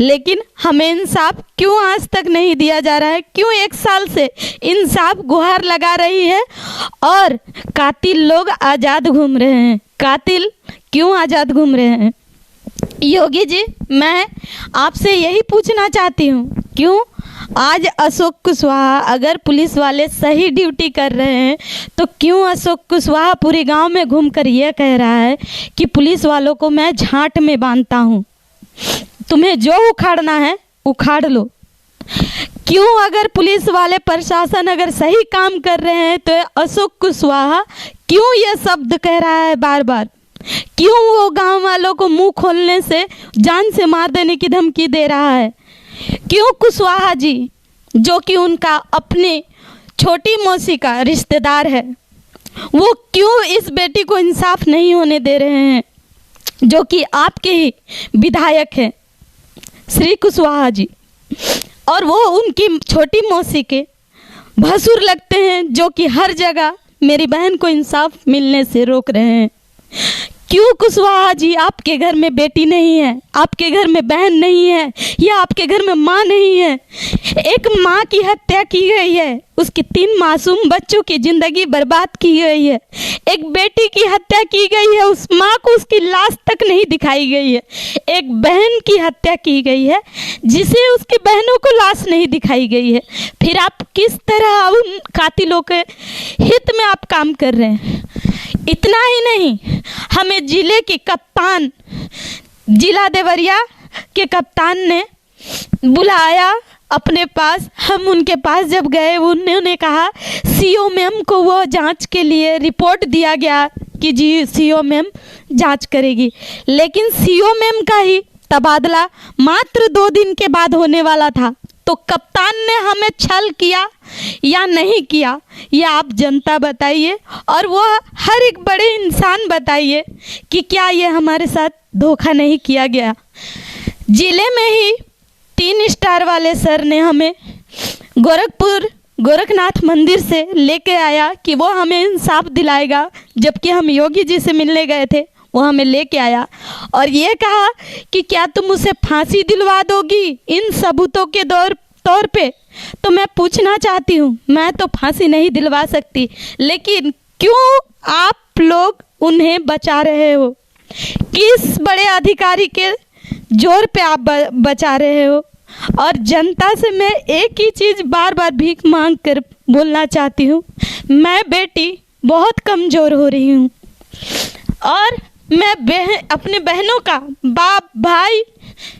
लेकिन हमें इंसाफ क्यों आज तक नहीं दिया जा रहा है? क्यों 1 साल से इंसाफ गुहार लगा रही है और कातिल लोग आज़ाद घूम रहे हैं? कातिल क्यों आज़ाद घूम रहे हैं? योगी जी, मैं आपसे यही पूछना चाहती हूँ, क्यों आज अशोक कुशवाहा, अगर पुलिस वाले सही ड्यूटी कर रहे हैं तो क्यों अशोक कुशवाहा पूरे गांव में घूमकर यह कह रहा है कि पुलिस वालों को मैं झांट में बांधता हूँ, तुम्हें जो उखाड़ना है उखाड़ लो? क्यों अगर पुलिस वाले प्रशासन अगर सही काम कर रहे हैं तो अशोक कुशवाहा क्यों ये शब्द कह रहा है बार बार? क्यों वो गांव वालों को मुंह खोलने से, जान से मार देने की धमकी दे रहा है? क्यों कुशवाहा जी, जो कि उनका अपने छोटी मौसी का रिश्तेदार है, वो क्यों इस बेटी को इंसाफ नहीं होने दे रहे हैं, जो कि आपके ही विधायक हैं श्री कुशवाहा जी, और वो उनकी छोटी मौसी के भसुर लगते हैं, जो कि हर जगह मेरी बहन को इंसाफ मिलने से रोक रहे हैं? क्यों कुशवाहा जी, आपके घर में बेटी नहीं है, आपके घर में बहन नहीं है, या आपके घर में माँ नहीं है? एक माँ की हत्या की गई है, उसके 3 मासूम बच्चों की ज़िंदगी बर्बाद की गई है। एक बेटी की हत्या की गई है, उस माँ को उसकी लाश तक नहीं दिखाई गई है। एक बहन की हत्या की गई है, जिसे उसकी बहनों को लाश नहीं दिखाई गई है। फिर आप किस तरह उन कातिलों के हित में आप काम कर रहे हैं? इतना ही नहीं, हमें जिले के कप्तान, जिला देवरिया के कप्तान ने बुलाया अपने पास। हम उनके पास जब गए, उन्होंने कहा सीओ मैम को वो जांच के लिए रिपोर्ट दिया गया कि जी सीओ मैम जांच करेगी, लेकिन सीओ मैम का ही तबादला मात्र 2 दिन के बाद होने वाला था। तो कप्तान ने हमें छल किया या नहीं किया, ये आप जनता बताइए, और वो हर एक बड़े इंसान बताइए कि क्या ये हमारे साथ धोखा नहीं किया गया? जिले में ही 3 स्टार वाले सर ने हमें गोरखनाथ मंदिर से लेके आया कि वो हमें इंसाफ दिलाएगा, जबकि हम योगी जी से मिलने गए थे, वो हमें लेके आया और ये कहा कि क्या तुम उसे फांसी दिलवा दोगी इन सबूतों के तौर पे? तो मैं पूछना चाहती हूँ, मैं तो फांसी नहीं दिलवा सकती, लेकिन क्यों आप लोग उन्हें बचा रहे हो? किस बड़े अधिकारी के जोर पे आप बचा रहे हो? और जनता से मैं एक ही चीज़ बार बार भीख मांग कर बोलना चाहती हूँ, मैं बेटी बहुत कमज़ोर हो रही हूँ और मैं अपने बहनों का बाप, भाई